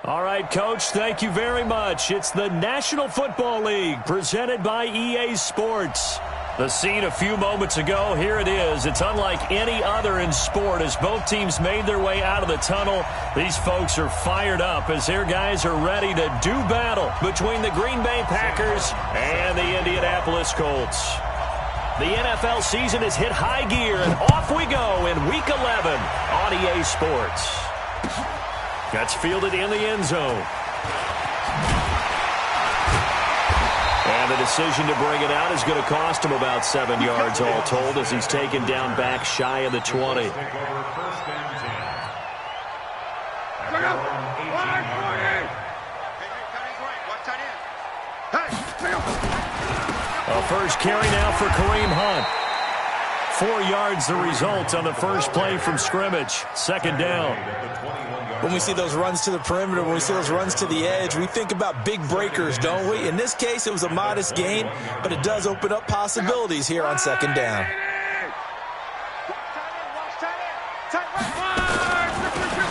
All right, Coach, thank you very much. It's the National Football League presented by EA Sports. The scene a few moments ago, here it is. It's unlike any other in sport as both teams made their way out of the tunnel. These folks are fired up as their guys are ready to do battle between the Green Bay Packers and the Indianapolis Colts. The NFL season has hit high gear, and off we go in Week 11 on EA Sports. That's fielded in the end zone. And the decision to bring it out is going to cost him about 7 yards all told as he's taken down back shy of the 20. A first carry now for Kareem Hunt. 4 yards the result on the first play from scrimmage. Second down. When we see those runs to the perimeter, when we see those runs to the edge, we think about big breakers, don't we? In this case, it was a modest gain, but it does open up possibilities here on second down.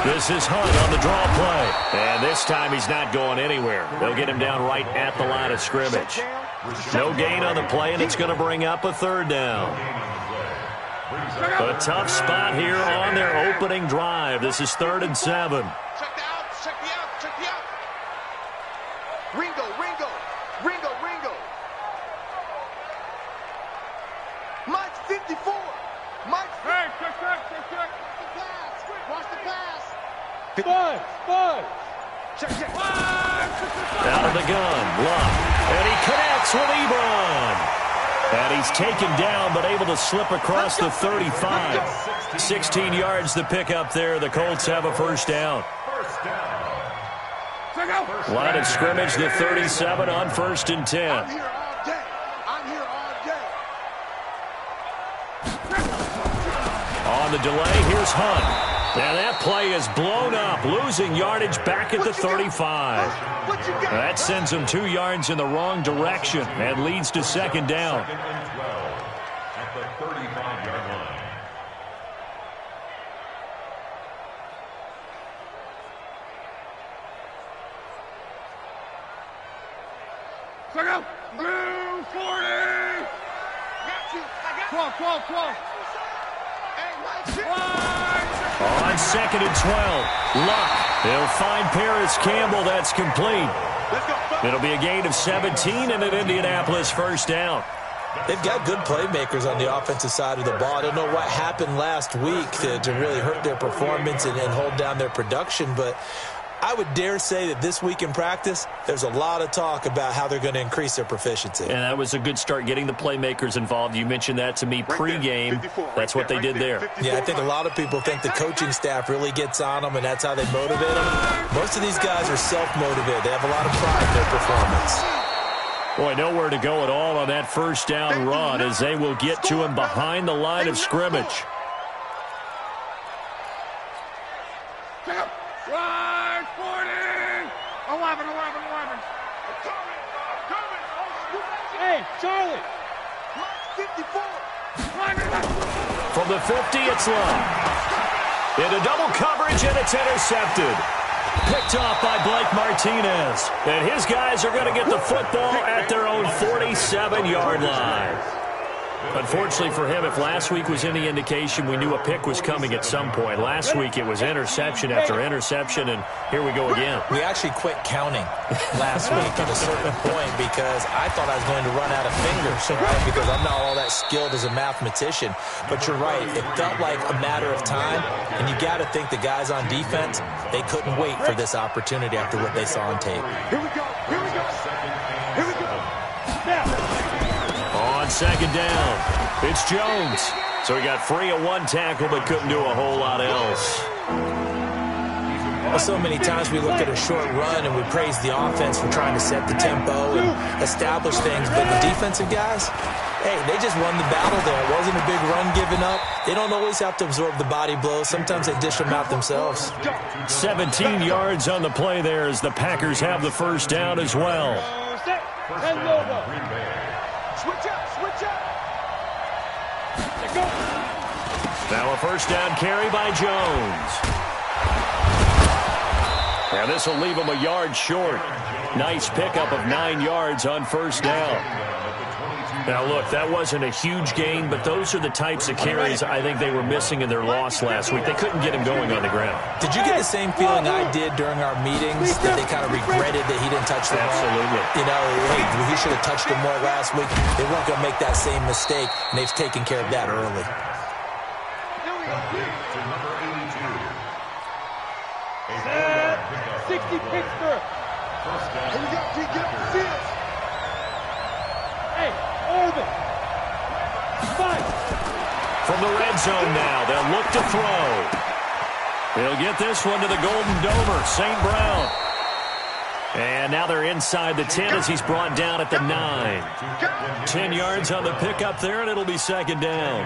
This is Hunt on the draw play. And this time he's not going anywhere. They'll get him down right at the line of scrimmage. No gain on the play, and it's going to bring up a third down. A tough spot here on their opening drive. This is 3rd and 7. Check the out, check the out, check the out. Ringo. Mike's 54. Mike's 54. Hey, check. Watch the pass. Spud. Check. Out of the gun, Luck. And he connects with Ebron. And he's taken down, but able to slip across the 35. 16 yards to pick up there. The Colts have a first down. Line of scrimmage, the 37 on 1st and 10. I'm here all day. On the delay, here's Hunt. And that play is blown up, losing yardage back at the 35. That sends him 2 yards in the wrong direction and leads to second down. At the 35-yard line. Check out. Blue 40. I got you. 12. On 2nd and 12, Luck. He'll find Paris Campbell. That's complete. It'll be a gain of 17 and an Indianapolis first down. They've got good playmakers on the offensive side of the ball. I don't know what happened last week to really hurt their performance and hold down their production, but I would dare say that this week in practice, there's a lot of talk about how they're going to increase their proficiency. And that was a good start, getting the playmakers involved. You mentioned that to me pregame. That's what they did there. Yeah, I think a lot of people think the coaching staff really gets on them, and that's how they motivate them. Most of these guys are self-motivated. They have a lot of pride in their performance. Boy, nowhere to go at all on that first down run as they will get to him behind the line of scrimmage. Hey, Charlie. 54. From the 50, it's Love. Into double coverage, and it's intercepted. Picked off by Blake Martinez. And his guys are going to get the football at their own 47-yard line. Unfortunately for him, if last week was any indication, we knew a pick was coming at some point. Last week it was interception after interception, and here we go again. We actually quit counting last week at a certain point because I thought I was going to run out of fingers, right? Because I'm not all that skilled as a mathematician. But you're right. It felt like a matter of time, and you got to think the guys on defense, they couldn't wait for this opportunity after what they saw on tape. Here we go. On second down, it's Jones. So he got free of one tackle but couldn't do a whole lot else. Well, so many times we look at a short run and we praise the offense for trying to set the tempo and establish things, but the defensive guys, hey, they just won the battle there. It wasn't a big run given up. They don't always have to absorb the body blows. Sometimes they dish them out themselves. 17 yards on the play there as the Packers have the first down as well. Switch up. Now a first down carry by Jones. And this will leave him a yard short. Nice pickup of 9 yards on first down. Now, look, that wasn't a huge gain, but those are the types of carries I think they were missing in their loss last week. They couldn't get him going on the ground. Did you get the same feeling I did during our meetings, that they kind of regretted that he didn't touch the ball? Absolutely. You know, hey, he should have touched him more last week. They weren't going to make that same mistake, and they've taken care of that early. To number 82. 60 Pittsburgh. First down. Here we go, G. Get up the field. Hey, Irvin. Fight. From the red zone now, they'll look to throw. He'll get this one to the Golden Domer, St. Brown. And now they're inside the 10 as he's brought down at the 9. 10 yards on the pickup there, and it'll be second down.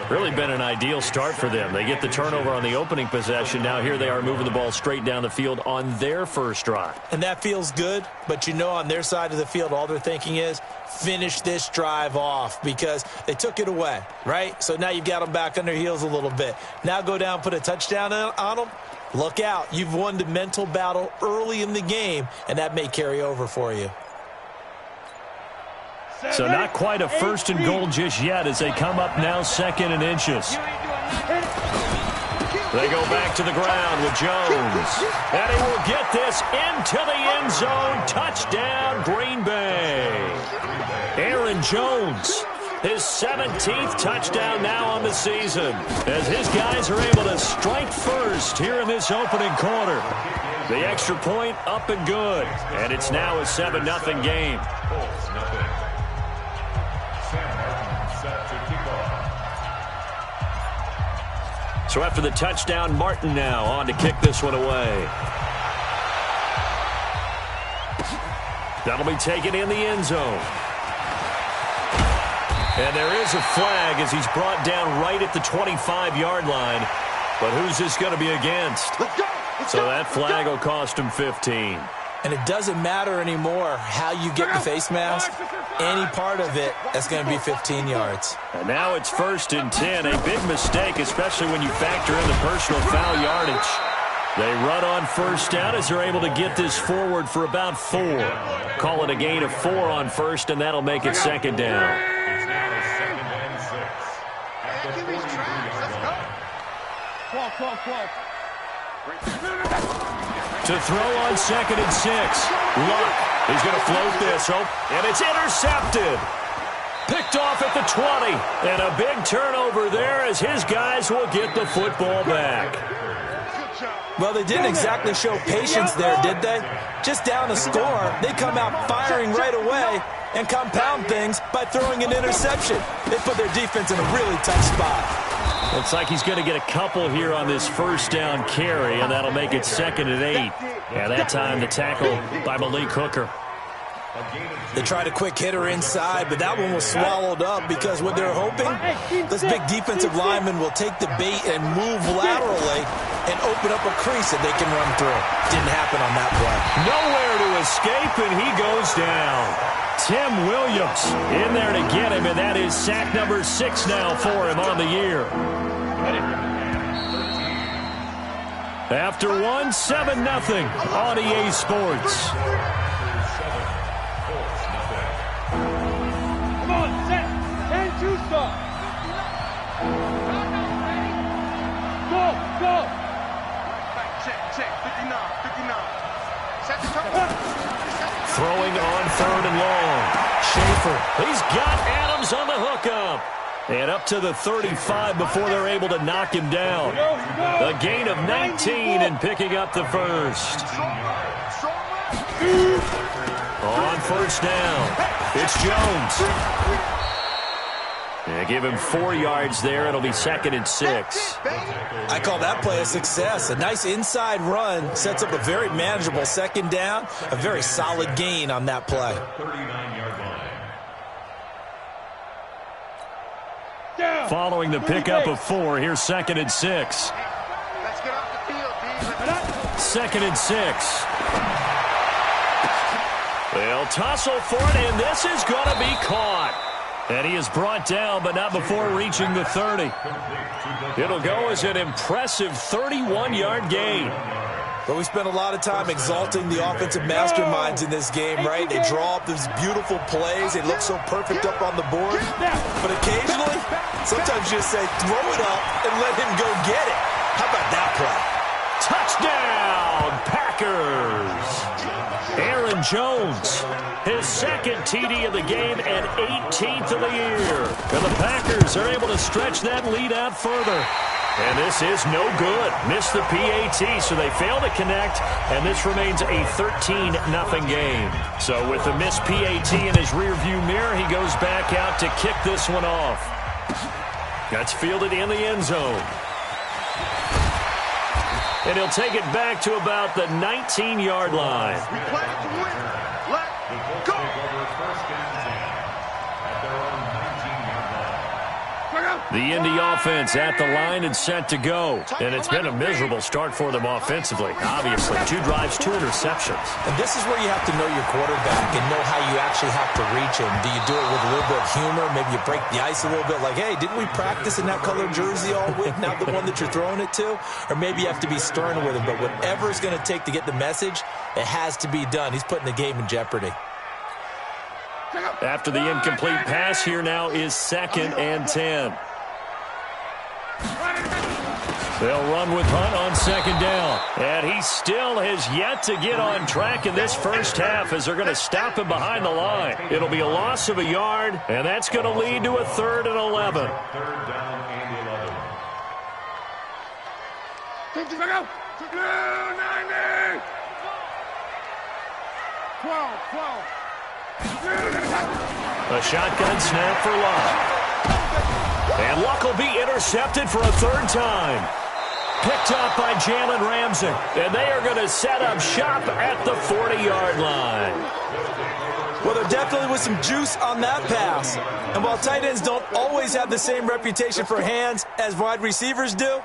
Really been an ideal start for them. They get the turnover on the opening possession. Now here they are moving the ball straight down the field on their first drive. And that feels good, but you know on their side of the field, all they're thinking is finish this drive off because they took it away, right? So now you've got them back on their heels a little bit. Now go down, put a touchdown on them. Look out. You've won the mental battle early in the game, and that may carry over for you. So not quite a first and goal just yet as they come up now second and inches. They go back to the ground with Jones. And he will get this into the end zone. Touchdown, Green Bay. Aaron Jones, his 17th touchdown now on the season as his guys are able to strike first here in this opening quarter. The extra point up and good. And it's now a 7-0 game. Colts, nothing. Sam Martin set to kick off. So after the touchdown, Martin now on to kick this one away. That'll be taken in the end zone. And there is a flag as he's brought down right at the 25-yard line. But who's this going to be against? Let's go. So that flag will cost him 15. And it doesn't matter anymore how you get the face mask. Any part of it, that's going to be 15 yards. And now it's 1st and 10. A big mistake, especially when you factor in the personal foul yardage. They run on first down as they're able to get this forward for about 4. Call it a gain of 4 on first, and that'll make it second down. It's now 2nd and 6. At the 43-yard line. To throw on 2nd and 6. Luck. He's going to float this. And it's intercepted. Picked off at the 20. And a big turnover there as his guys will get the football back. Well, they didn't exactly show patience there, did they? Just down a score, they come out firing right away and compound things by throwing an interception. They put their defense in a really tough spot. Looks like he's going to get a couple here on this first down carry, and that'll make it 2nd and 8. And that time the tackle by Malik Hooker. They tried a quick hitter inside, but that one was swallowed up because what they're hoping, this big defensive lineman will take the bait and move laterally and open up a crease that they can run through. Didn't happen on that play. Nowhere to escape, and he goes down. Tim Williams in there to get him, and that is sack number 6 now for him on the year. After 1, 7-0 on EA Sports. Come on, set. 10-2 start. Go. Check. 59. Set the top. Throwing on 3rd and long. Schaefer, he's got Adams on the hookup. And up to the 35 before they're able to knock him down. A gain of 19 and picking up the first. On first down, it's Jones. Yeah, give him 4 yards there. It'll be 2nd and 6. I call that play a success. A nice inside run sets up a very manageable second down. A very solid gain on that play. 39-yard line. Following the pickup of 4, here's 2nd and 6. Let's get off the field, D. 2nd and 6. They'll tussle for it, and this is going to be caught. And he is brought down, but not before reaching the 30. It'll go as an impressive 31-yard gain. But we spend a lot of time exalting the offensive masterminds in this game, right? They draw up these beautiful plays. They look so perfect up on the board. But occasionally, sometimes you just say, throw it up and let him go get it. How about that play? Touchdown, Packers! Aaron Jones, his second TD of the game and 18th of the year. And the Packers are able to stretch that lead out further. And this is no good. Missed the PAT, so they fail to connect, and this remains a 13-0 game. So with the missed PAT in his rearview mirror, he goes back out to kick this one off. That's fielded in the end zone. And he'll take it back to about the 19-yard line. We play to win. Let's go. The Indy offense at the line and set to go. And it's been a miserable start for them offensively. Obviously, 2 drives, 2 interceptions. And this is where you have to know your quarterback and know how you actually have to reach him. Do you do it with a little bit of humor? Maybe you break the ice a little bit like, hey, didn't we practice in that colored jersey all week, not the one that you're throwing it to? Or maybe you have to be stern with him. But whatever it's going to take to get the message, it has to be done. He's putting the game in jeopardy. After the incomplete pass, here now is 2nd and 10. They'll run with Hunt on 2nd down. And he still has yet to get on track in this first half as they're going to stop him behind the line. It'll be a loss of a yard, and that's going to lead to a 3rd and 11. 3rd down and 11. 12. A shotgun snap for Luck. And Luck will be intercepted for a 3rd time. Picked up by Jalen Ramsey. And they are going to set up shop at the 40-yard line. Well, there definitely was some juice on that pass. And while tight ends don't always have the same reputation for hands as wide receivers do,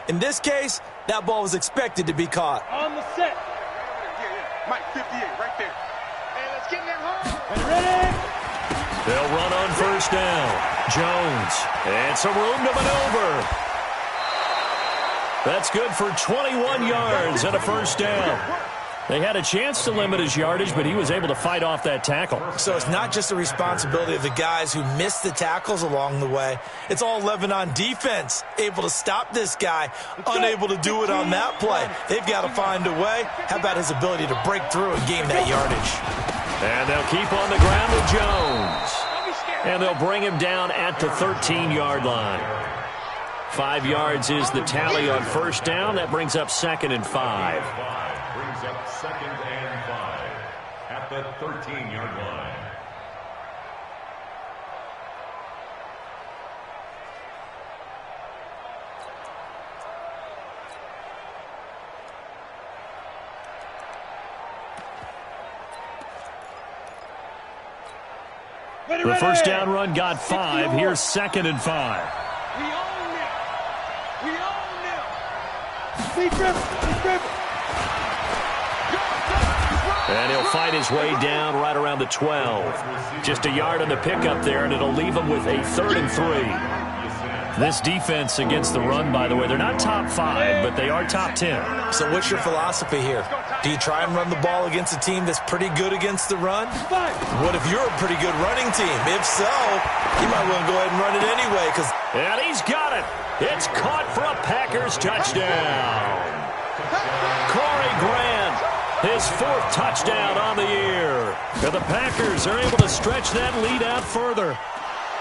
in this case, that ball was expected to be caught. On the set. Yeah. Mike, 58, right there. And let's get in that hole. Ready? They'll run on 1st down. Jones. And some room to maneuver. That's good for 21 yards and a 1st down. They had a chance to limit his yardage, but he was able to fight off that tackle. So it's not just the responsibility of the guys who missed the tackles along the way. It's all 11 on defense, able to stop this guy, unable to do it on that play. They've got to find a way. How about his ability to break through and gain that yardage? And they'll keep on the ground with Jones. And they'll bring him down at the 13-yard line. 5 yards is the tally on 1st down. That brings up 2nd and 5. Brings up 2nd and 5 at the 13-yard line. The 1st down run got 5. Here's 2nd and 5. We own it. We own it. Steve Griffin. And he'll fight his way down right around the 12. Just a yard on the pickup there, and it'll leave him with a 3rd and 3. This defense against the run, by the way, they're not top 5, but they are top 10. So what's your philosophy here? Do you try and run the ball against a team that's pretty good against the run? What if you're a pretty good running team? If so, you might want to go ahead and run it anyway. And he's got it. It's caught for a Packers touchdown. Corey Grant, his 4th touchdown on the year. And the Packers are able to stretch that lead out further.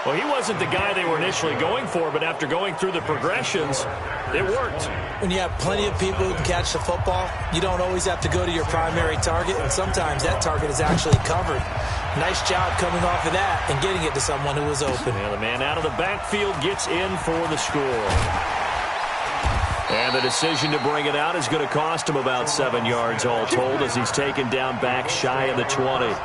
Well, he wasn't the guy they were initially going for, but after going through the progressions, it worked. When you have plenty of people who can catch the football, you don't always have to go to your primary target, and sometimes that target is actually covered. Nice job coming off of that and getting it to someone who was open. And the man out of the backfield gets in for the score. And the decision to bring it out is going to cost him about 7 yards all told as he's taken down back shy of the 20.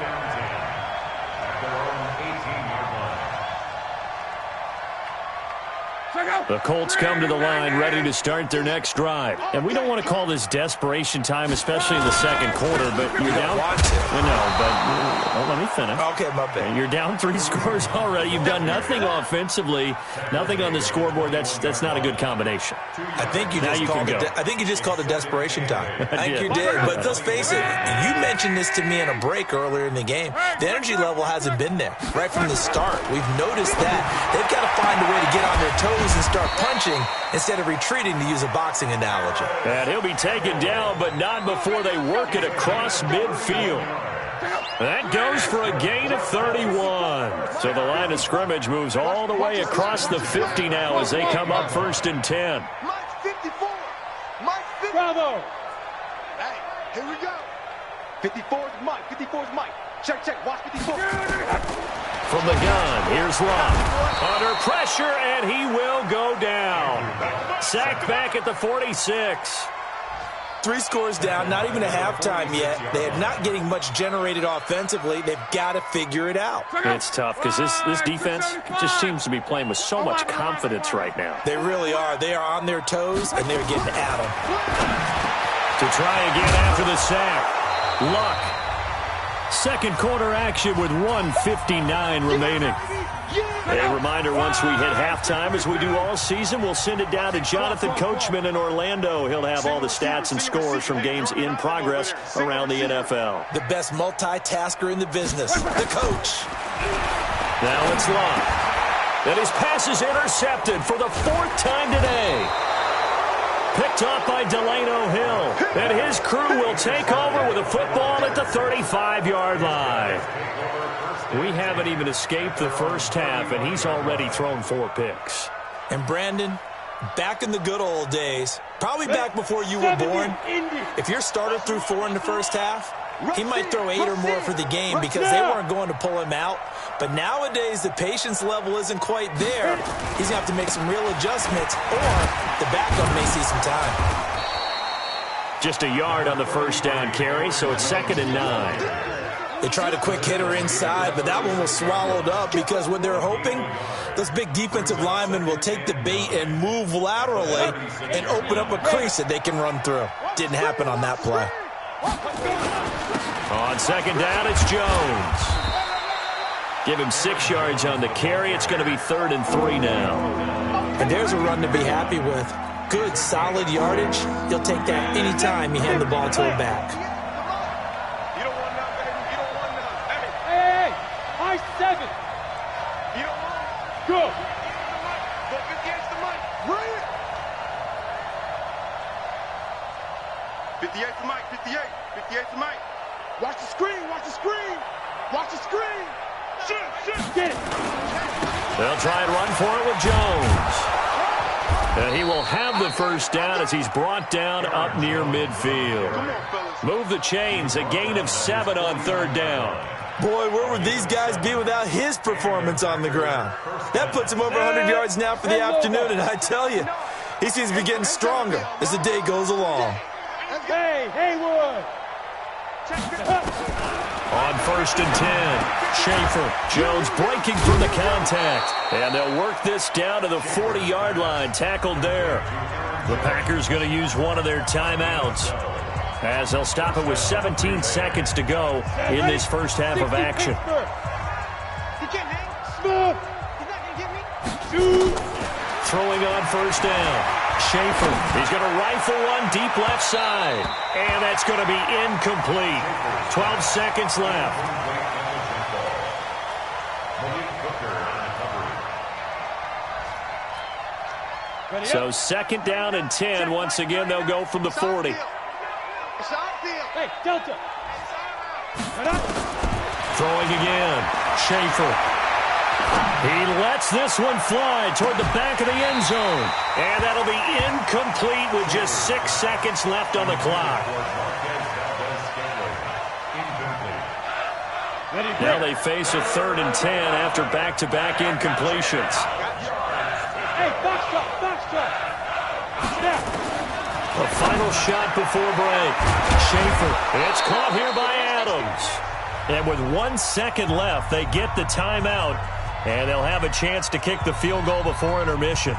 The Colts come to the line ready to start their next drive. And we don't want to call this desperation time, especially in the second quarter, but you're down. Let me finish. Okay, my bad. You're down 3 scores already. You've done nothing offensively, nothing on the scoreboard. That's not a good combination. I think you just called it desperation time. I think you did. But let's face it, you mentioned this to me in a break earlier in the game. The energy level hasn't been there right from the start. We've noticed that. They've got to find a way to get on their toes and start punching instead of retreating, to use a boxing analogy. And he'll be taken down, but not before they work it across midfield. That goes for a gain of 31. So the line of scrimmage moves all the way across the 50 now as they come up 1st and 10. Mike 54. Mike 54. Bravo. Hey, here we go. 54 is Mike. 54 is Mike. Check, check. Watch 54. From the gun, here's Locke. Under pressure, and he will go down. Sacked back at the 46. 3 scores down, not even a halftime yet. They are not getting much generated offensively. They've got to figure it out. It's tough because this defense just seems to be playing with so much confidence right now. They really are. They are on their toes, and they're getting at them. To try again after the sack. Luck. Second quarter action with 1:59 remaining. A reminder, once we hit halftime, as we do all season, we'll send it down to Jonathan Coachman in Orlando. He'll have all the stats and scores from games in progress around the NFL. The best multitasker in the business, the coach. Now it's Locke. And his pass is intercepted for the 4th time today. Picked off by Delano Hill. And his crew will take over with a football at the 35-yard line. We haven't even escaped the first half, and he's already thrown 4 picks. And Brandon, back in the good old days, probably back before you were born, if your starter threw 4 in the first half, he might throw 8 or more for the game because they weren't going to pull him out. But nowadays, the patience level isn't quite there. He's going to have to make some real adjustments, or the backup may see some time. Just a yard on the first down carry, so it's 2nd and 9. They tried a quick hitter inside, but that one was swallowed up because what they're hoping, those big defensive linemen will take the bait and move laterally and open up a crease that they can run through. Didn't happen on that play. On 2nd down, it's Jones. Give him 6 yards on the carry. It's going to be 3rd and 3 now. And there's a run to be happy with. Good, solid yardage. You'll take that any time you hand the ball to a back. You don't want none, baby. You don't want none. Hey, I 7. You don't want it. Go. Go 58's the mic. Bring it. 58's the mic. 58. 58's the mic. Watch the screen. Watch the screen. Watch the screen. Shoot. Get it. They'll try and run for it with Jones. And he will have the first down as he's brought down up near midfield. Move the chains, a gain of 7 on 3rd down. Boy, where would these guys be without his performance on the ground? That puts him over 100 yards now for the afternoon, and I tell you, he seems to be getting stronger as the day goes along. Hey, Haywood. On 1st and 10, Schaefer. Jones breaking through the contact. And they'll work this down to the 40-yard line. Tackled there. The Packers going to use one of their timeouts as they'll stop it with 17 seconds to go in this first half of action. Throwing on 1st down. Schaefer, he's going to rifle one deep left side. And that's going to be incomplete. 12 seconds left. So 2nd down and 10. Once again, they'll go from the 40. Hey, Delta. Throwing again. Schaefer. He lets this one fly toward the back of the end zone. And that'll be incomplete with just 6 seconds left on the clock. Now they face a 3rd and 10 after back-to-back incompletions. Hey, box truck. A final shot before break. Schaefer. It's caught here by Adams. And with 1 second left, they get the timeout. And they'll have a chance to kick the field goal before intermission.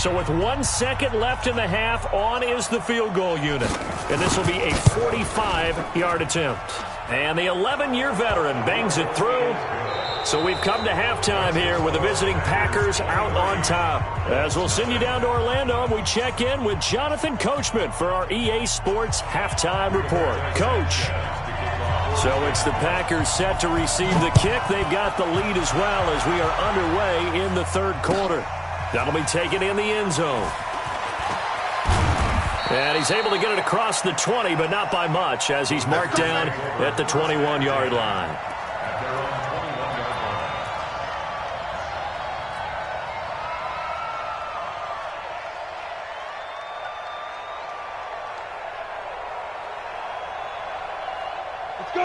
So with 1 second left in the half, on is the field goal unit. And this will be a 45-yard attempt. And the 11-year veteran bangs it through. So we've come to halftime here with the visiting Packers out on top. As we'll send you down to Orlando, and we check in with Jonathan Coachman for our EA Sports Halftime Report. Coach. So it's the Packers set to receive the kick. They've got the lead as well as we are underway in the third quarter. That'll be taken in the end zone. And he's able to get it across the 20, but not by much, as he's marked down at the 21-yard line.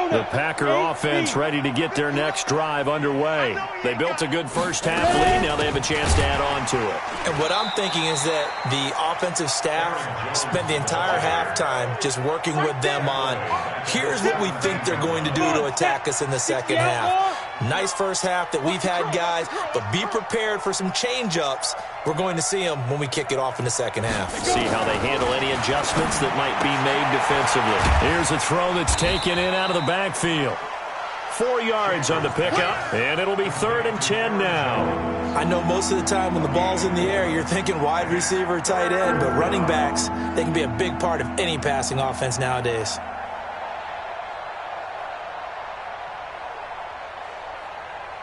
The Packer offense ready to get their next drive underway. They built a good first-half lead. Now they have a chance to add on to it. And what I'm thinking is that the offensive staff spent the entire halftime just working with them on, here's what we think they're going to do to attack us in the second half. Nice first half that we've had, guys, but be prepared for some change-ups. We're going to see them when we kick it off in the second half. See how they handle any adjustments that might be made defensively. Here's a throw that's taken in out of the backfield. 4 yards on the pickup, and it'll be 3rd and 10 now. I know most of the time when the ball's in the air, you're thinking wide receiver, tight end, but running backs, they can be a big part of any passing offense nowadays.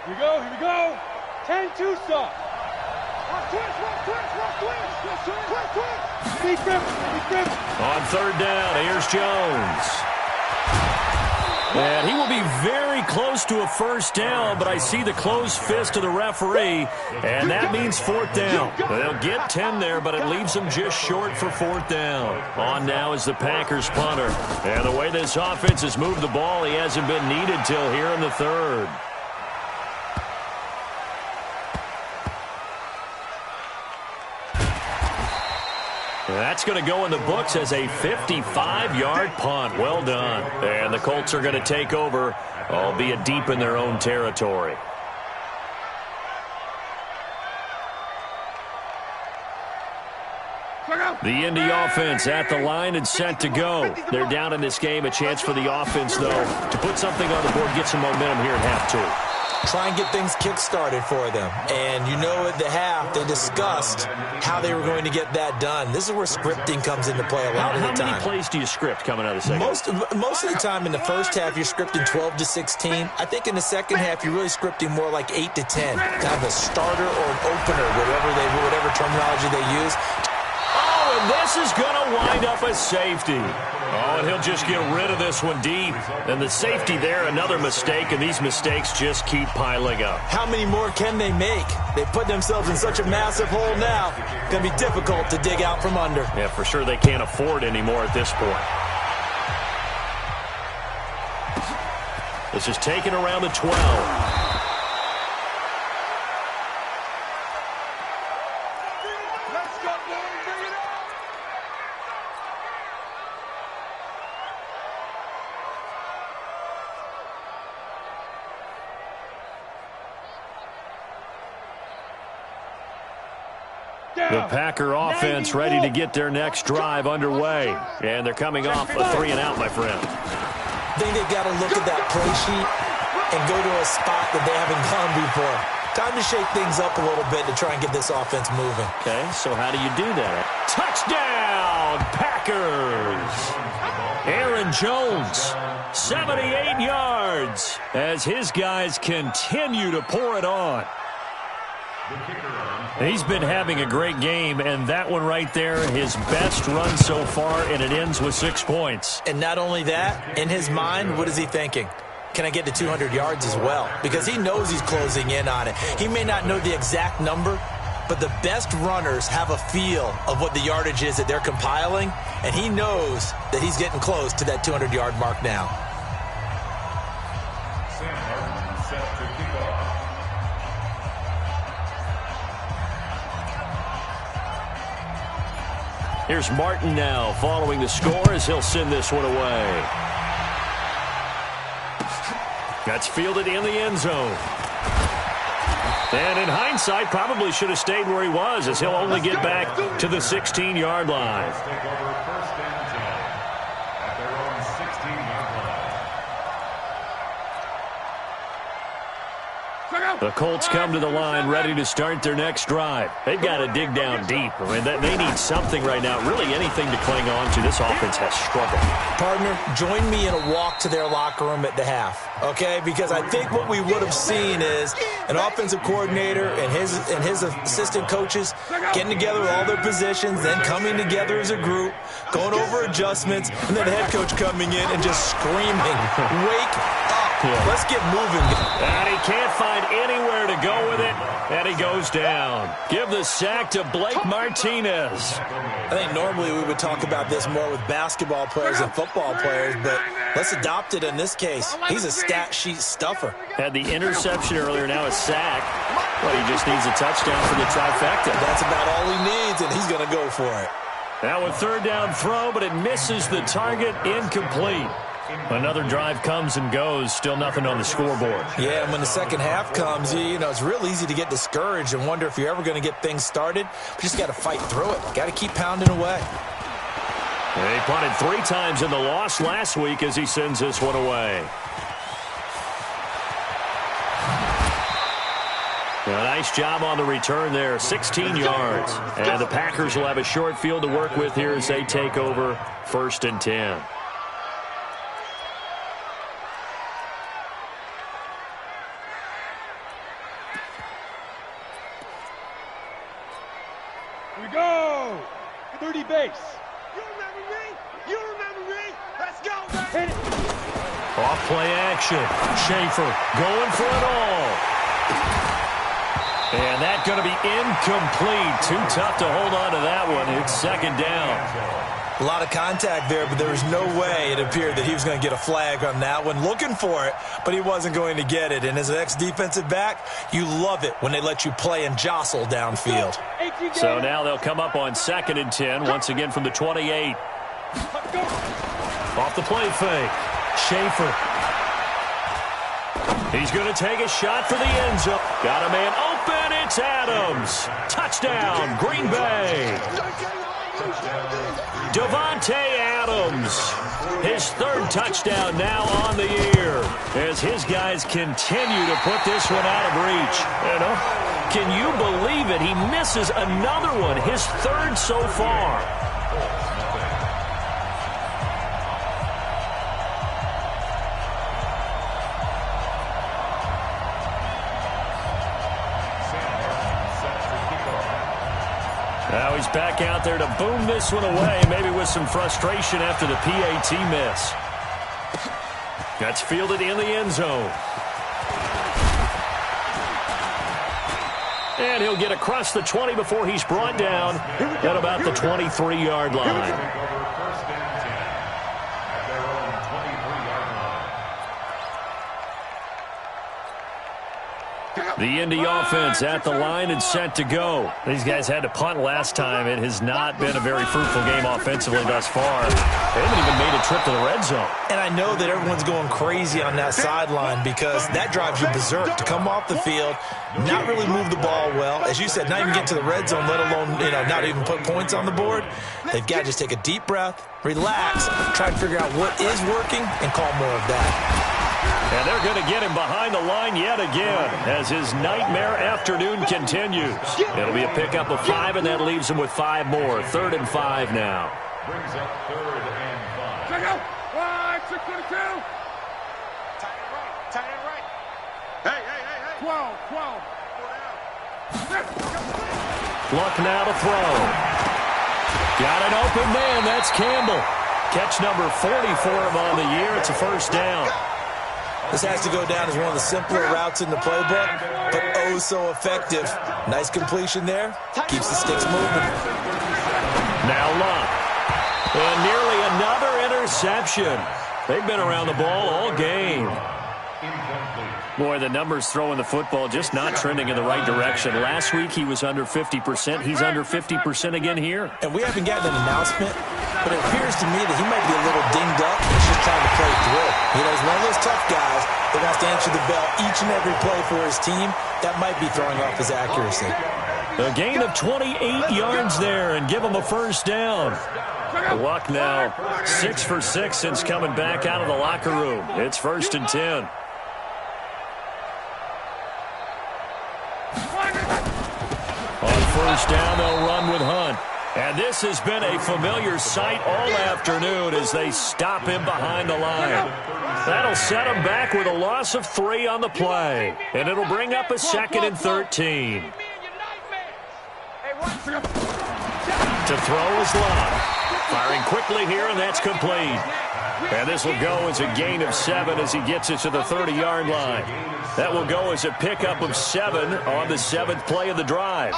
Here we go, here we go. 10-2 stop. On 3rd down, here's Jones. And he will be very close to a first down, but I see the closed fist of the referee, and that means 4th down. They'll get 10 there, but it leaves them just short for 4th down. On now is the Packers punter. And the way this offense has moved the ball, he hasn't been needed till here in the 3rd. That's going to go in the books as a 55-yard punt. Well done. And the Colts are going to take over, albeit deep in their own territory. The Indy offense at the line and set to go. They're down in this game. A chance for the offense, though, to put something on the board, get some momentum here at half 2. Try and get things kick-started for them. And you know at the half, they discussed how they were going to get that done. This is where scripting comes into play a lot of the time. How many plays do you script coming out of the second? Most of the time in the first half, you're scripting 12 to 16. I think in the second half, you're really scripting more like 8 to 10. Kind of a starter or an opener, whatever terminology they use. Oh, and this is going to wind up a safety. Oh, and he'll just get rid of this one deep. And the safety there, another mistake, and these mistakes just keep piling up. How many more can they make? They put themselves in such a massive hole now. It's going to be difficult to dig out from under. Yeah, for sure they can't afford anymore at this point. This is taken around the 12. The Packer offense ready to get their next drive underway. And they're coming off a 3-and-out, my friend. I think they've got to look at that play sheet and go to a spot that they haven't gone before. Time to shake things up a little bit to try and get this offense moving. Okay, so how do you do that? Touchdown, Packers! Aaron Jones, 78 yards, as his guys continue to pour it on. He's been having a great game, and that one right there, his best run so far, and it ends with 6 points. And not only that, in his mind, what is he thinking? Can I get to 200 yards as well? Because he knows he's closing in on it. He may not know the exact number, but the best runners have a feel of what the yardage is that they're compiling, and he knows that he's getting close to that 200-yard mark now. Here's Martin now following the score as he'll send this one away. That's fielded in the end zone. And in hindsight, probably should have stayed where he was, as he'll only get back to the 16-yard line. Take over first and 10 at their own 16-yard line. The Colts come to the line ready to start their next drive. They've got to dig down deep. I mean, they need something right now, really anything to cling on to. This offense has struggled. Partner, join me in a walk to their locker room at the half, okay? Because I think what we would have seen is an offensive coordinator and his assistant coaches getting together with all their positions, then coming together as a group, going over adjustments, and then the head coach coming in and just screaming, "Wake up. Let's get moving." And he can't find anywhere to go with it, and he goes down. Give the sack to Blake Martinez. I think normally we would talk about this more with basketball players and football players, but let's adopt it in this case. He's a stat sheet stuffer. Had the interception earlier, now a sack. But he just needs a touchdown for the trifecta. That's about all he needs, and he's going to go for it. Now a third down throw, but it misses the target, incomplete. Another drive comes and goes, still nothing on the scoreboard. Yeah, and when the second half comes, you know, it's real easy to get discouraged and wonder if you're ever going to get things started. But you just got to fight through it. Got to keep pounding away. He punted 3 times in the loss last week as he sends this one away. A nice job on the return there, 16 yards. And the Packers will have a short field to work with here as they take over first and 10. Here we go. 30 base. You remember me? You remember me? Let's go, baby. Hit it. Off play action. Schaefer going for it all. And that's going to be incomplete. Too tough to hold on to that one. It's second down. A lot of contact there, but there was no way it appeared that he was going to get a flag on that one. Looking for it, but he wasn't going to get it. And as an ex-defensive back, you love it when they let you play and jostle downfield. So now they'll come up on second and 10, once again from the 28. Off the play fake. Schaefer. He's going to take a shot for the end zone. Got a man open. It's Adams. Touchdown, Green Bay. Devontae Adams, his third touchdown now on the year as his guys continue to put this one out of reach. Can you believe it? He misses another one, his third so far. Now he's back out there to boom this one away, maybe with some frustration after the PAT miss. That's fielded in the end zone. And he'll get across the 20 before he's brought down at about the 23-yard line. The Indy offense at the line and set to go. These guys had to punt last time. It has not been a very fruitful game offensively thus far. They haven't even made a trip to the red zone. And I know that everyone's going crazy on that sideline because that drives you berserk to come off the field, not really move the ball well. As you said, not even get to the red zone, let alone, not even put points on the board. They've got to just take a deep breath, relax, try to figure out what is working, and call more of that. And they're going to get him behind the line yet again as his nightmare afternoon continues. It'll be a pickup of 5, and that leaves him with 5 more. 3rd and 5 now. Brings up 3rd and 5. Check out. 622. Tight end right. Hey. 12. Luck now to throw. Got an open man. That's Campbell. Catch number 40 for him on the year. It's a first down. This has to go down as one of the simpler routes in the playbook, but oh so effective. Nice completion there. Keeps the sticks moving. Now Luck. And nearly another interception. They've been around the ball all game. Boy, the numbers throwing the football just not trending in the right direction. Last week he was under 50%. He's under 50% again here. And we haven't gotten an announcement, but it appears to me that he might be a little dinged up. It's just trying to play through. You know, he's one of those tough guys that wants to answer the bell each and every play for his team. That might be throwing off his accuracy. A gain of 28 yards there and give him a first down. Luck now 6 for 6 since coming back out of the locker room. It's 1st and 10. On first down, they'll run with Hunt. And this has been a familiar sight all afternoon as they stop him behind the line. That'll set him back with a loss of 3 on the play. And it'll bring up a 2nd and 13. To throw is Love. Firing quickly here, and that's complete. And this will go as a gain of 7 as he gets it to the 30-yard line. That will go as a pickup of 7 on the 7th play of the drive.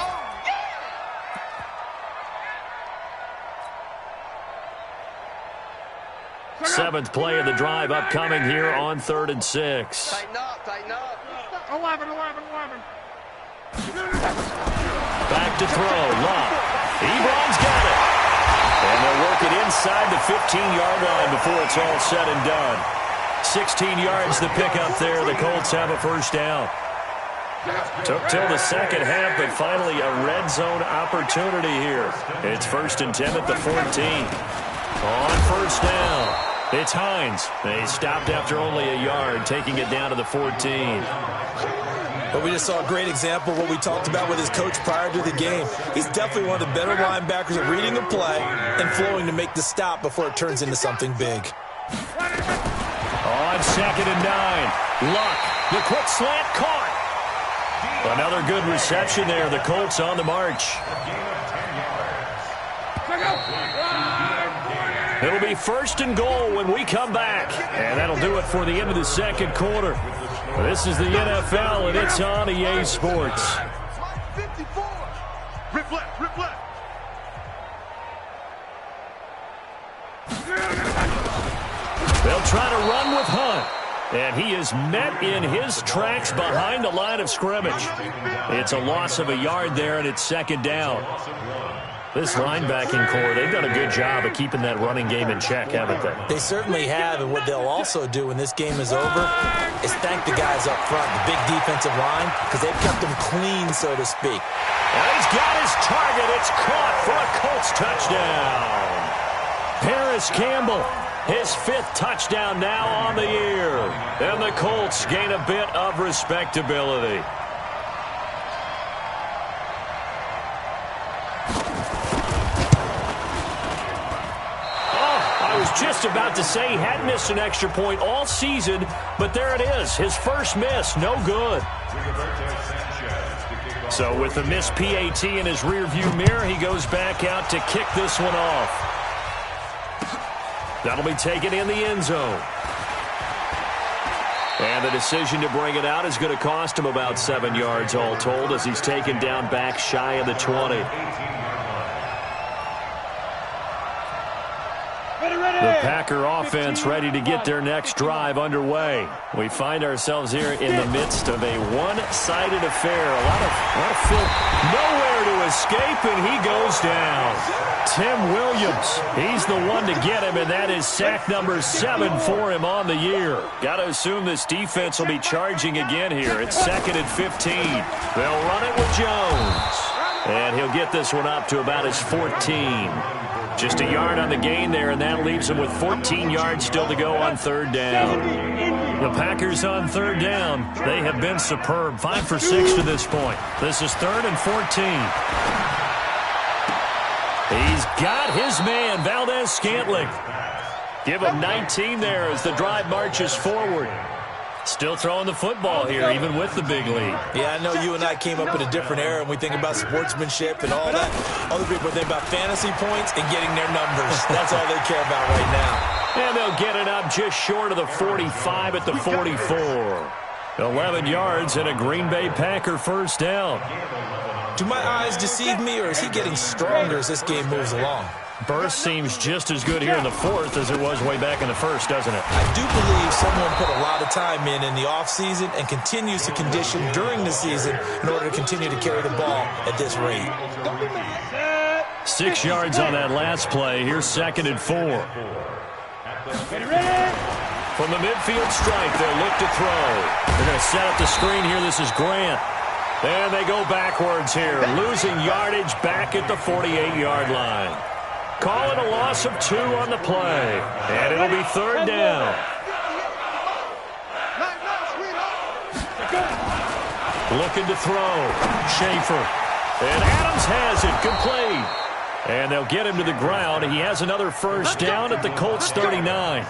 Seventh play of the drive upcoming here on 3rd and 6. Tighten up, tighten up. 11. Back to throw. Love. Ebron's got it. And they'll work it inside the 15-yard line before it's all said and done. 16 yards the pickup there. The Colts have a first down. Took till the second half, but finally a red zone opportunity here. It's 1st and 10 at the 14. On first down, it's Hines. They stopped after only a yard, taking it down to the 14. But we just saw a great example of what we talked about with his coach prior to the game. He's definitely one of the better linebackers at reading the play and flowing to make the stop before it turns into something big. On 2nd and 9, Luck, the quick slant caught. Another good reception there. The Colts on the march. It'll be 1st and goal when we come back. And that'll do it for the end of the second quarter. This is the NFL, and it's on EA Sports. 54. Rip left, rip left. They'll try to run with Hunt. And he is met in his tracks behind the line of scrimmage. It's a loss of a yard there, and it's 2nd down. This linebacking core, they've done a good job of keeping that running game in check, haven't they? They certainly have, and what they'll also do when this game is over is thank the guys up front, the big defensive line, because they've kept them clean, so to speak. And he's got his target. It's caught for a Colts touchdown. Paris Campbell, his 5th touchdown now on the year. And the Colts gain a bit of respectability. Just about to say he hadn't missed an extra point all season, but there it is. His first miss, no good. So with the missed PAT in his rearview mirror, he goes back out to kick this one off. That'll be taken in the end zone. And the decision to bring it out is going to cost him about 7 yards all told as he's taken down back shy of the 20. The Packer offense ready to get their next drive underway. We find ourselves here in the midst of a one-sided affair. A lot of fill. Nowhere to escape, and he goes down. Tim Williams, he's the one to get him, and that is sack number 7 for him on the year. Got to assume this defense will be charging again here. It's 2nd and 15. They'll run it with Jones. And he'll get this one up to about his 14. Just a yard on the gain there, and that leaves him with 14 yards still to go on 3rd down. The Packers on 3rd down. They have been superb. 5 for 6 to this point. This is 3rd and 14. He's got his man, Valdez-Scantling. Give him 19 there as the drive marches forward. Still throwing the football here, even with the big lead. Yeah, I know you and I came up in a different era, and we think about sportsmanship and all that. Other people think about fantasy points and getting their numbers. That's all they care about right now. And they'll get it up just short of the 45 at the 44. 11 yards and a Green Bay Packer first down. Do my eyes deceive me, or is he getting stronger as this game moves along? Burst seems just as good here in the 4th as it was way back in the 1st, doesn't it? I do believe someone put a lot of time in the offseason and continues to condition during the season in order to continue to carry the ball at this rate. 6 yards on that last play. Here's 2nd and 4. From the midfield stripe, they'll look to throw. They're going to set up the screen here. This is Grant. And they go backwards here, losing yardage back at the 48-yard line. Call it a loss of 2 on the play. And it'll be 3rd down. Looking to throw. Schaefer. And Adams has it. Complete. And they'll get him to the ground. He has another first down at the Colts 39.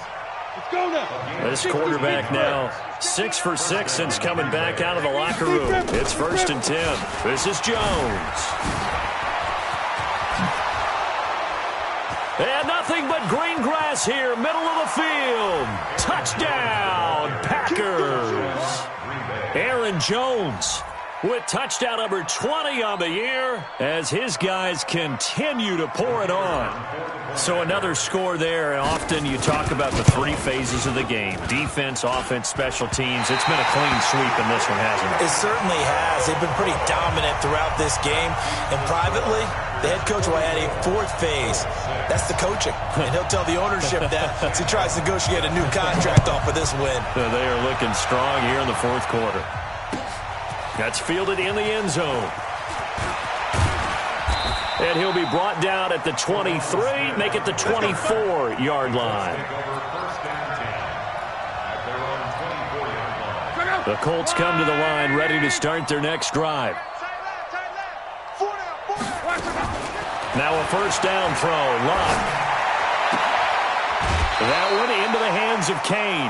This quarterback now 6 for 6 since coming back out of the locker room. It's 1st and 10. This is Jones. And nothing but green grass here, middle of the field. Touchdown, Packers. Aaron Jones with touchdown number 20 on the year as his guys continue to pour it on. So another score there, and often you talk about the 3 phases of the game. Defense, offense, special teams. It's been a clean sweep in this one, hasn't it? It certainly has. They've been pretty dominant throughout this game. And privately, the head coach will add a 4th phase. That's the coaching. And he'll tell the ownership that as he tries to negotiate a new contract off of this win. So they are looking strong here in the 4th quarter. That's fielded in the end zone. And he'll be brought down at the 23, make it the 24-yard line. The Colts come to the line, ready to start their next drive. Now a first down throw. Lott. That one into the hands of Kane.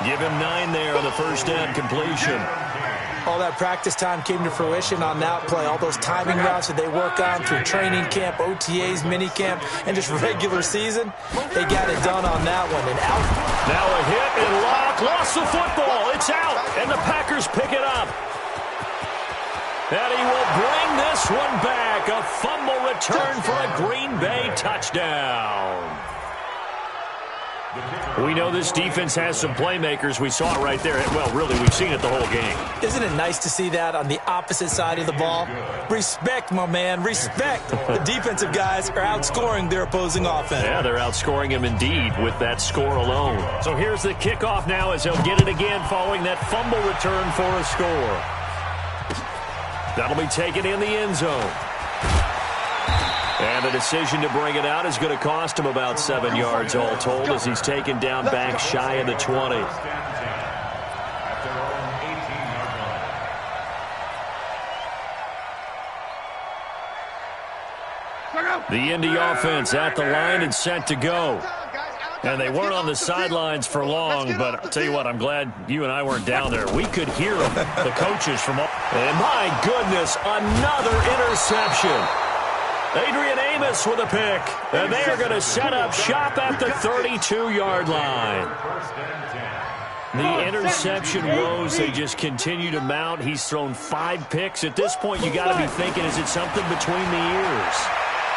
Give him 9 there on the first down completion. All that practice time came to fruition on that play. All those timing routes that they work on through training camp, OTAs, minicamp, and just regular season, they got it done on that one. And out. Now a hit and Locke lost the football. It's out, and the Packers pick it up. And he will bring this one back. A fumble return for a Green Bay touchdown. We know this defense has some playmakers. We saw it right there. Well, really, we've seen it the whole game. Isn't it nice to see that on the opposite side of the ball? Respect, my man, respect. The defensive guys are outscoring their opposing offense. Yeah, they're outscoring him indeed with that score alone. So here's the kickoff now as he'll get it again following that fumble return for a score. That'll be taken in the end zone. And the decision to bring it out is going to cost him about 7 yards all told as he's taken down back shy of the 20. The Indy offense at the line and set to go. And they weren't on the sidelines for long, but I'll tell you what, I'm glad you and I weren't down there. We could hear them, the coaches from up. And my goodness, another interception. Adrian Amos with a pick, and they are going to set up shop at the 32-yard line. The interception woes, they just continue to mount. He's thrown 5 picks. At this point, you got to be thinking, is it something between the ears?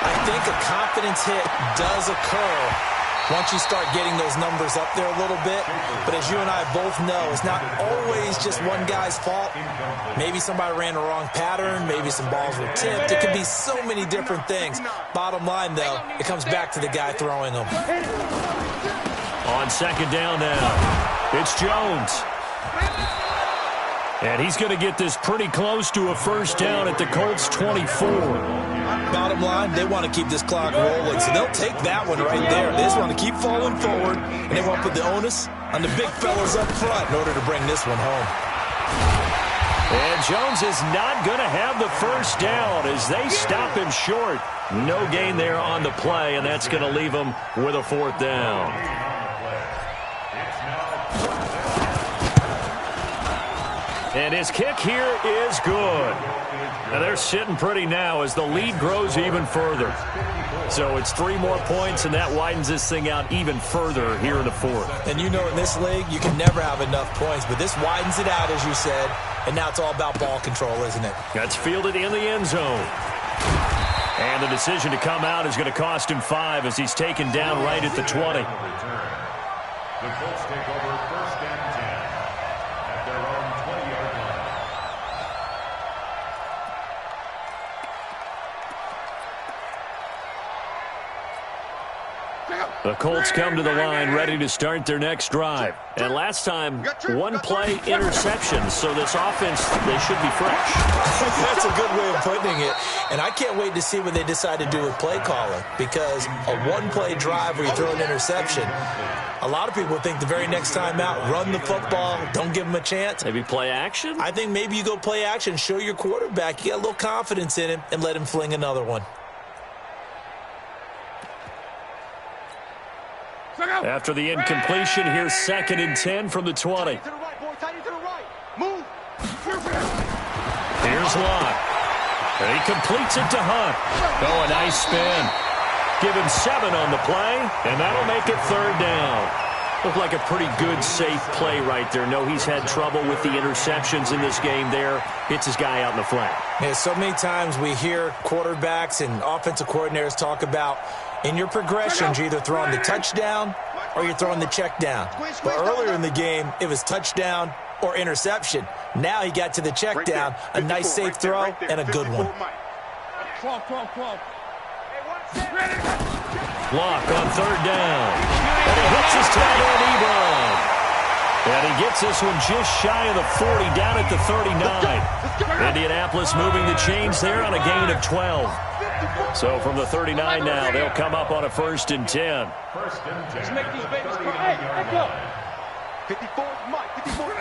I think a confidence hit does occur once you start getting those numbers up there a little bit. But as you and I both know, it's not always just one guy's fault. Maybe somebody ran a wrong pattern. Maybe some balls were tipped. It could be so many different things. Bottom line, though, it comes back to the guy throwing them. On second down now, it's Jones. And he's going to get this pretty close to a first down at the Colts 24. Bottom line, they want to keep this clock rolling, so they'll take that one right there. They just want to keep falling forward, and they want to put the onus on the big fellas up front in order to bring this one home. And Jones is not going to have the first down as they stop him short. No gain there on the play, and that's going to leave him with a 4th down. And his kick here is good. Now they're sitting pretty now as the lead grows even further. So it's 3 more points, and that widens this thing out even further here in the 4th. And you know in this league, you can never have enough points, but this widens it out, as you said, and now it's all about ball control, isn't it? That's fielded in the end zone. And the decision to come out is going to cost him 5 as he's taken down right at the 20. The Colts take over first and 10 at their own 20-yard line. The Colts come to the line ready to start their next drive. And last time, one-play interception, so this offense, they should be fresh. That's a good way of putting it. And I can't wait to see what they decide to do with play calling, because a one-play drive where you throw an interception, a lot of people think the very next time out, run the football, don't give them a chance. Maybe play action? I think maybe you go play action, show your quarterback, you got a little confidence in him, and let him fling another one. After the incompletion, here's 2nd and 10 from the 20. To the right, boy. Tight end to the right. Move. Here's Locke. And he completes it to Hunt. Oh, a nice spin. Give him 7 on the play, and that'll make it 3rd down. Looked like a pretty good, safe play right there. No, he's had trouble with the interceptions in this game there. Hits his guy out in the flat. Yeah, so many times we hear quarterbacks and offensive coordinators talk about in your progressions, you're either throwing the touchdown or you're throwing the check down. But earlier in the game, it was touchdown or interception. Now he got to the check down, a nice safe throw, and a good one. Block on 3rd down. And he hits his tight end, Ebron. And he gets this one just shy of the 40, down at the 39. Indianapolis moving the chains there on a gain of 12. So from the 39 now, they'll come up on a 1st and 10. Let's make these babies cry. Hey, go. 54, Mike. 54.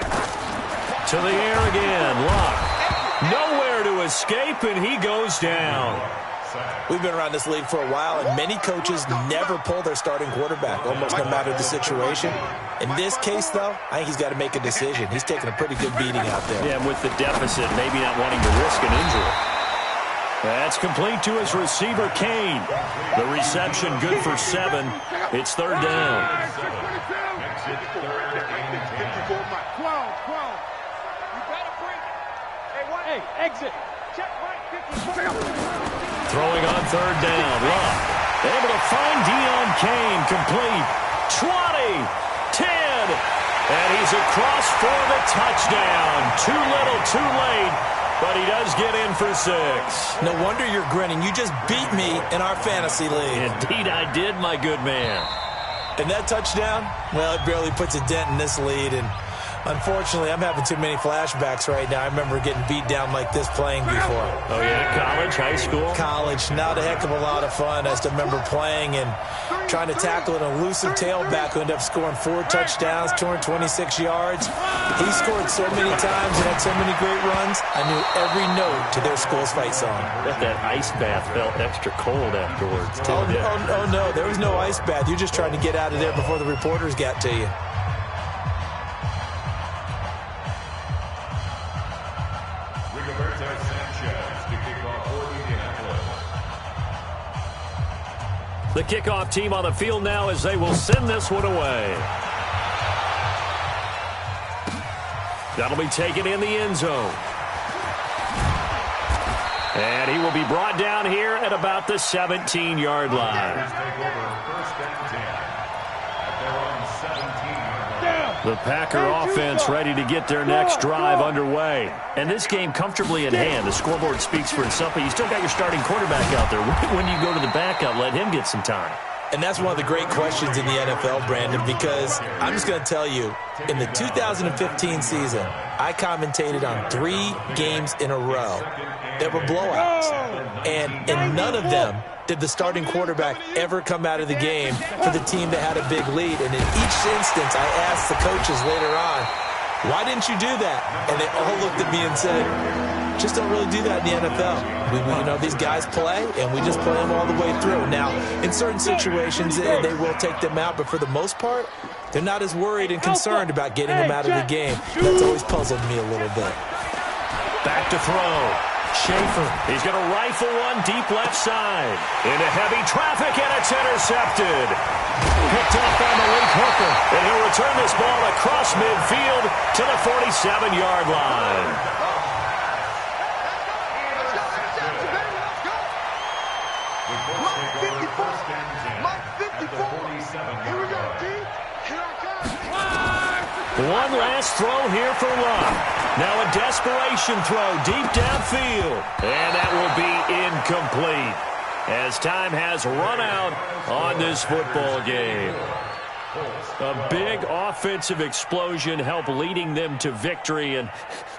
To the air again. Locke. Nowhere to escape, and he goes down. We've been around this league for a while, and many coaches never pull their starting quarterback, almost no matter the situation. In this case, though, I think he's got to make a decision. He's taking a pretty good beating out there. Yeah, and with the deficit, maybe not wanting to risk an injury. That's complete to his receiver, Kane. The reception good for 7. It's 3rd down. Hey, exit. Check right. Throwing on 3rd down. Locke able to find Deon Kane. Complete. 20. 10. And he's across for the touchdown. Too little, too late. But he does get in for 6. No wonder you're grinning. You just beat me in our fantasy league. Indeed I did, my good man. And that touchdown, well, it barely puts a dent in this lead. And unfortunately, I'm having too many flashbacks right now. I remember getting beat down like this playing before. Oh, yeah? College, high school? College. Not a heck of a lot of fun. I just remember playing and trying to tackle an elusive tailback who ended up scoring 4 touchdowns, 226 yards. He scored so many times and had so many great runs, I knew every note to their school's fight song. That ice bath felt extra cold afterwards, too. Oh, no, there was no ice bath. You're just trying to get out of there before the reporters got to you. The kickoff team on the field now as they will send this one away. That'll be taken in the end zone. And he will be brought down here at about the 17-yard line. The Packer offense ready to get their next drive underway. And this game comfortably in hand. The scoreboard speaks for itself, but you still got your starting quarterback out there. When do you go to the backup, let him get some time? And that's one of the great questions in the NFL, Brandon, because I'm just going to tell you, in the 2015 season, I commentated on 3 games in a row. There were blowouts, and in none of them did the starting quarterback ever come out of the game for the team that had a big lead. And in each instance, I asked the coaches later on, why didn't you do that? And they all looked at me and said, just don't really do that in the NFL. You know, these guys play, and we just play them all the way through. Now, in certain situations, they will take them out, but for the most part, they're not as worried and concerned about getting them out of the game. That's always puzzled me a little bit. Back to throw. Schaefer. He's going to rifle one deep left side. Into heavy traffic, and it's intercepted. Picked up by Malik Hooker. And he'll return this ball across midfield to the 47-yard line. One last throw here for Locke. Now a desperation throw deep downfield. And that will be incomplete. as time has run out on this football game. A big offensive explosion helped leading them to victory, and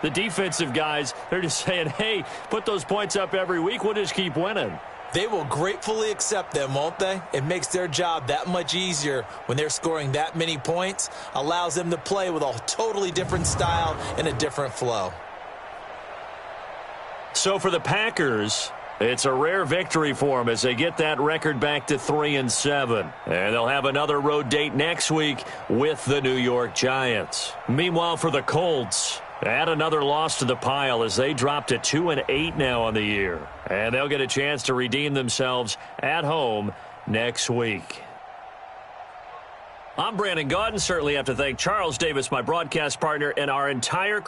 the defensive guys, they're just saying, hey, put those points up every week, we'll just keep winning. They will gratefully accept them, won't they? It makes their job that much easier when they're scoring that many points, allows them to play with a totally different style and a different flow. So for the Packers, it's a rare victory for them as they get that record back to 3-7. And they'll have another road date next week with the New York Giants. Meanwhile, for the Colts, add another loss to the pile as they drop to 2-8 now on the year. And they'll get a chance to redeem themselves at home next week. I'm Brandon Gaudin. Certainly have to thank Charles Davis, my broadcast partner, and our entire